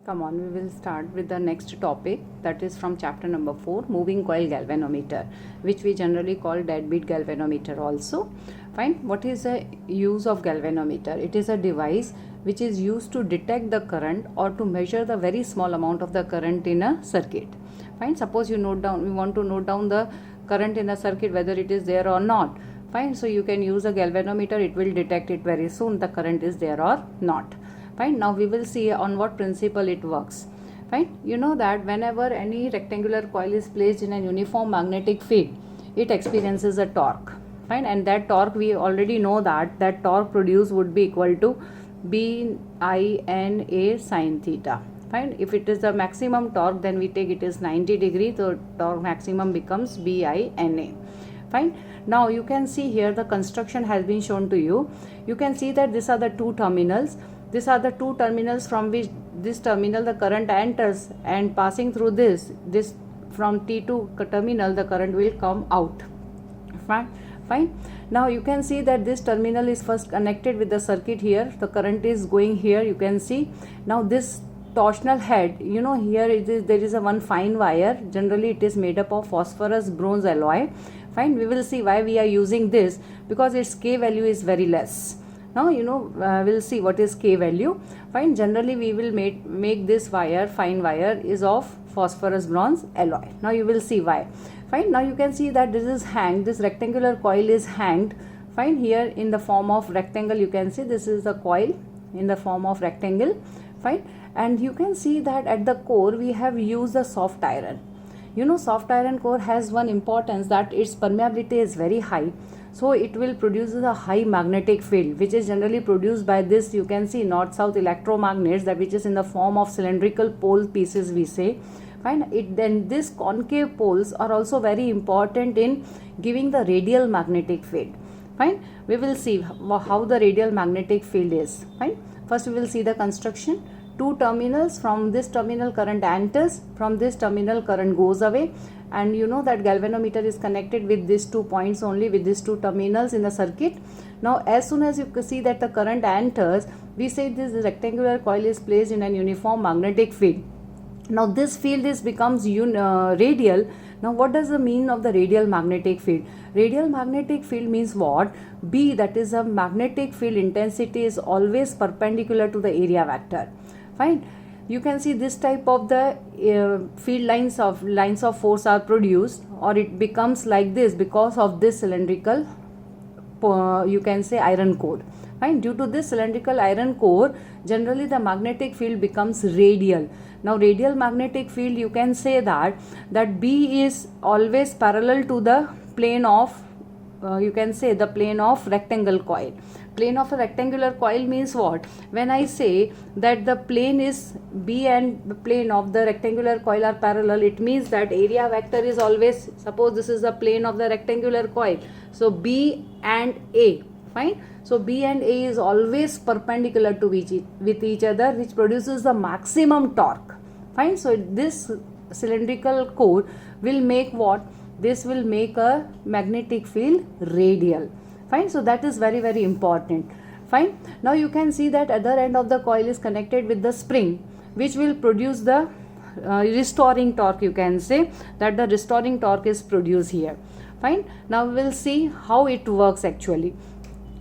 Come on, we will start with the next topic, that is from chapter number 4, moving coil galvanometer, which we generally call deadbeat galvanometer also. Fine. What is the use of galvanometer? It is a device which is used to detect the current or to measure the very small amount of the current in a circuit. Fine. Suppose we want to note down the current in a circuit, whether it is there or not. Fine. So you can use a galvanometer, it will detect it very soon, the current is there or not. Fine. Now we will see on what principle it works. Fine. You know that whenever any rectangular coil is placed in a uniform magnetic field, it experiences a torque. Fine. And that torque, we already know that torque produced would be equal to BINA sin theta. Fine. If it is the maximum torque, then we take it is 90 degree, so torque maximum becomes BINA. Fine. Now you can see here the construction has been shown to you. You can see that these are the two terminals. These are the two terminals from which this terminal the current enters, and passing through this from T2 terminal the current will come out. Fine. Now you can see that this terminal is first connected with the circuit here. The current is going here, you can see. Now this torsional head, you know, here there is a one fine wire. Generally it is made up of phosphorus bronze alloy. Fine. We will see why we are using this, because its K value is very less. Now we'll see what is K value. Fine. Generally we will make this fine wire is of phosphorus bronze alloy. Now you will see why. Fine. Now you can see that this is hanged, this rectangular coil is hanged. Fine. Here in the form of rectangle, you can see this is the coil in the form of rectangle. Fine. And you can see that at the core we have used a soft iron. You know, soft iron core has one importance, that its permeability is very high. So it will produce a high magnetic field, which is generally produced by this, you can see, north-south electromagnets, that which is in the form of cylindrical pole pieces we say. Fine. Then these concave poles are also very important in giving the radial magnetic field. Fine. We will see how the radial magnetic field is. Fine. First we will see the construction. Two terminals, from this terminal current enters, from this terminal current goes away, and you know that galvanometer is connected with these 2 points only, with these two terminals in the circuit. Now as soon as you can see that the current enters, we say this rectangular coil is placed in an uniform magnetic field. Now this field becomes radial. Now what does the mean of the radial magnetic field? Radial magnetic field means what? B, that is a magnetic field intensity, is always perpendicular to the area vector. Fine. You can see this type of the field lines of force are produced, or it becomes like this because of this cylindrical you can say iron core. Fine. Due to this cylindrical iron core, generally the magnetic field becomes radial. Now radial magnetic field, you can say that B is always parallel to the plane of you can say the plane of rectangle coil. Plane of a rectangular coil means what? When I say that the plane is B and the plane of the rectangular coil are parallel, it means that area vector is always, suppose this is the plane of the rectangular coil, so B and A. Fine. So B and A is always perpendicular to with each other, which produces the maximum torque. Fine. So this cylindrical core will make what? This will make a magnetic field radial. Fine. So that is very, very important. Fine. Now you can see that other end of the coil is connected with the spring, which will produce the restoring torque. You can say that the restoring torque is produced here. Fine. Now we will see how it works actually.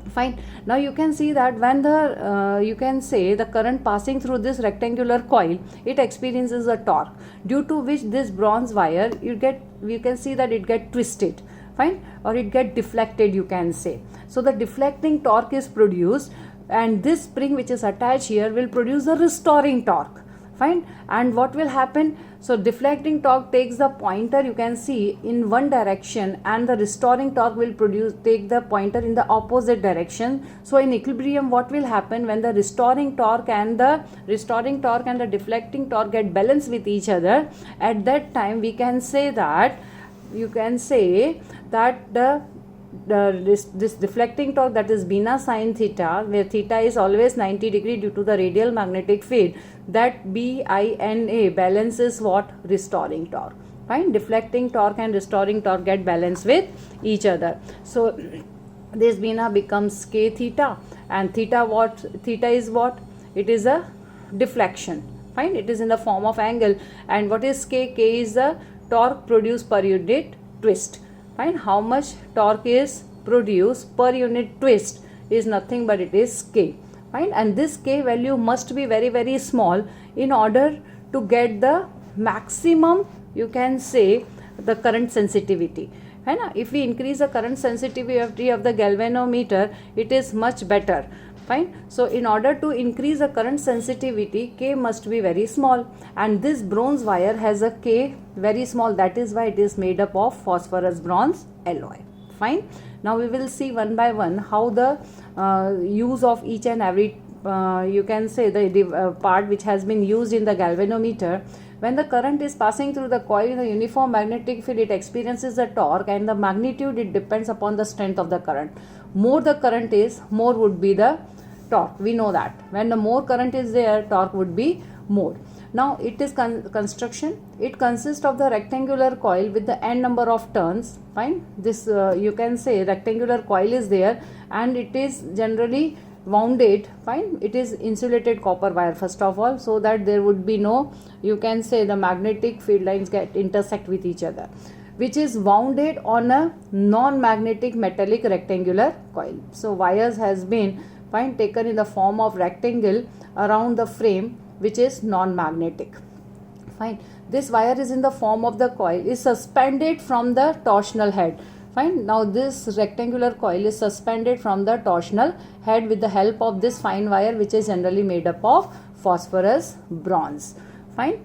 Fine. Now you can see that when the you can say the current passing through this rectangular coil, it experiences a torque, due to which this bronze wire you can see that it get twisted. Fine. Or it get deflected, you can say. So the deflecting torque is produced, and this spring which is attached here will produce a restoring torque. Fine. And what will happen? So deflecting torque takes the pointer, you can see, in one direction, and the restoring torque will take the pointer in the opposite direction. So in equilibrium, what will happen when the restoring torque and the deflecting torque get balanced with each other? At that time we can say that this deflecting torque, that is BINA sin theta, where theta is always 90 degree due to the radial magnetic field, that BINA balances what? Restoring torque. Fine. Deflecting torque and restoring torque get balanced with each other. So this BINA becomes K theta, and theta is what? It is a deflection. Fine, it is in the form of angle. And what is K? K is the torque produced per unit twist. Fine, how much torque is produced per unit twist is nothing but it is K. Fine, and this K value must be very, very small in order to get the maximum, you can say, the current sensitivity. Fine, if we increase the current sensitivity of the galvanometer, it is much better. Fine, so in order to increase the current sensitivity, K must be very small, and this bronze wire has a K very small. That is why it is made up of phosphorus bronze alloy. Fine, now we will see one by one how the use of each and every you can say the part which has been used in the galvanometer. When the current is passing through the coil in the uniform magnetic field, it experiences a torque, and the magnitude, it depends upon the strength of the current. More the current is, more would be the torque. We know that when the more current is there, torque would be more. Now it is construction. It consists of the rectangular coil with the n number of turns. Fine, this you can say rectangular coil is there, and it is generally wounded. Fine, it is insulated copper wire first of all, so that there would be no, you can say, the magnetic field lines get intersect with each other, which is wounded on a non-magnetic metallic rectangular coil. So wires has been, fine, taken in the form of rectangle around the frame, which is non-magnetic. Fine, this wire is in the form of the coil, is suspended from the torsional head. Fine, now this rectangular coil is suspended from the torsional head with the help of this fine wire, which is generally made up of phosphorus bronze. Fine,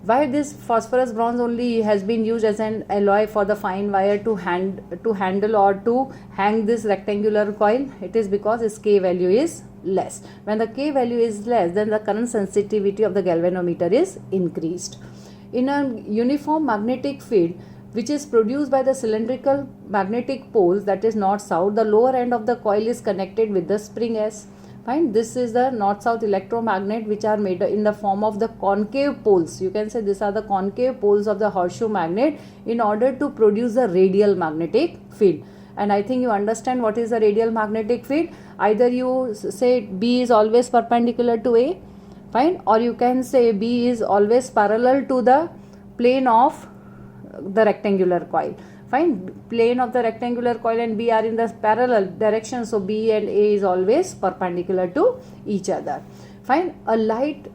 why this phosphorus bronze only has been used as an alloy for the fine wire to handle or to hang this rectangular coil? It is because its K value is less. When the K value is less, then the current sensitivity of the galvanometer is increased. In a uniform magnetic field which is produced by the cylindrical magnetic poles, that is north-south, the lower end of the coil is connected with the spring S. Fine, this is the north-south electromagnet, which are made in the form of the concave poles. You can say these are the concave poles of the horseshoe magnet in order to produce the radial magnetic field. And I think you understand what is the radial magnetic field. Either you say B is always perpendicular to A, fine, or you can say B is always parallel to the plane of the rectangular coil. Fine, plane of the rectangular coil and B are in the parallel direction, so B and A is always perpendicular to each other. Fine, a light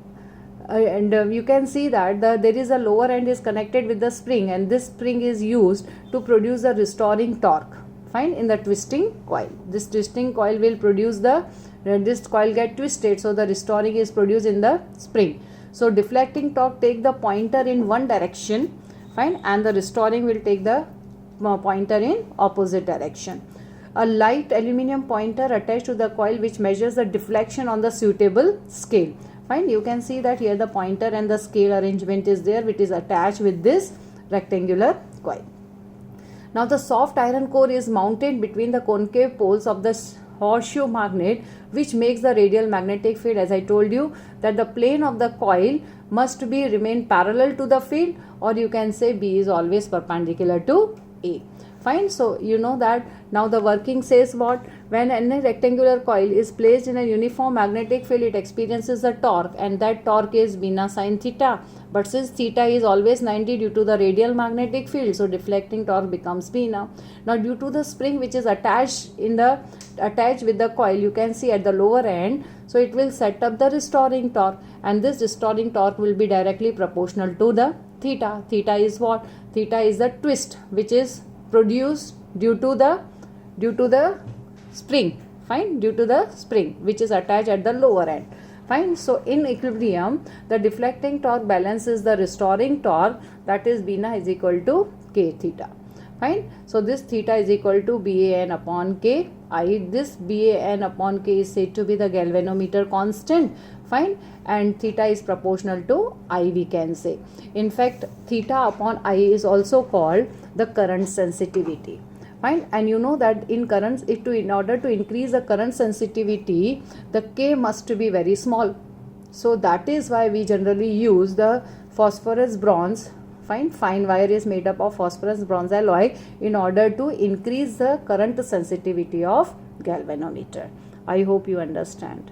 and you can see that there is a lower end is connected with the spring, and this spring is used to produce the restoring torque. Fine, in the twisting coil, this twisting coil will produce the this coil get twisted, so the restoring is produced in the spring. So deflecting torque take the pointer in one direction, fine, and the restoring will take the pointer in opposite direction. A light aluminium pointer attached to the coil which measures the deflection on the suitable scale. Fine, you can see that here the pointer and the scale arrangement is there, which is attached with this rectangular coil. Now the soft iron core is mounted between the concave poles of the horseshoe magnet, which makes the radial magnetic field. As I told you that the plane of the coil must be remain parallel to the field, or you can say B is always perpendicular to A. Fine, so you know that. Now the working says what? When any rectangular coil is placed in a uniform magnetic field, it experiences a torque, and that torque is beta sine theta. But since theta is always 90 due to the radial magnetic field, so deflecting torque becomes beta. Now due to the spring which is attached with the coil, you can see at the lower end, so it will set up the restoring torque, and this restoring torque will be directly proportional to the theta. Theta is what? Theta is the twist which is produced due to the spring. Fine, due to the spring which is attached at the lower end. Fine, so in equilibrium the deflecting torque balances the restoring torque, that is beta is equal to K theta. Fine, so this theta is equal to BAN upon K I. This BAN upon K is said to be the galvanometer constant. Fine, and theta is proportional to I, we can say. In fact, theta upon I is also called the current sensitivity. Fine, and you know that in currents, in order to increase the current sensitivity, the K must be very small. So that is why we generally use the phosphorus bronze. Fine wire is made up of phosphorus bronze alloy in order to increase the current sensitivity of galvanometer. I hope you understand.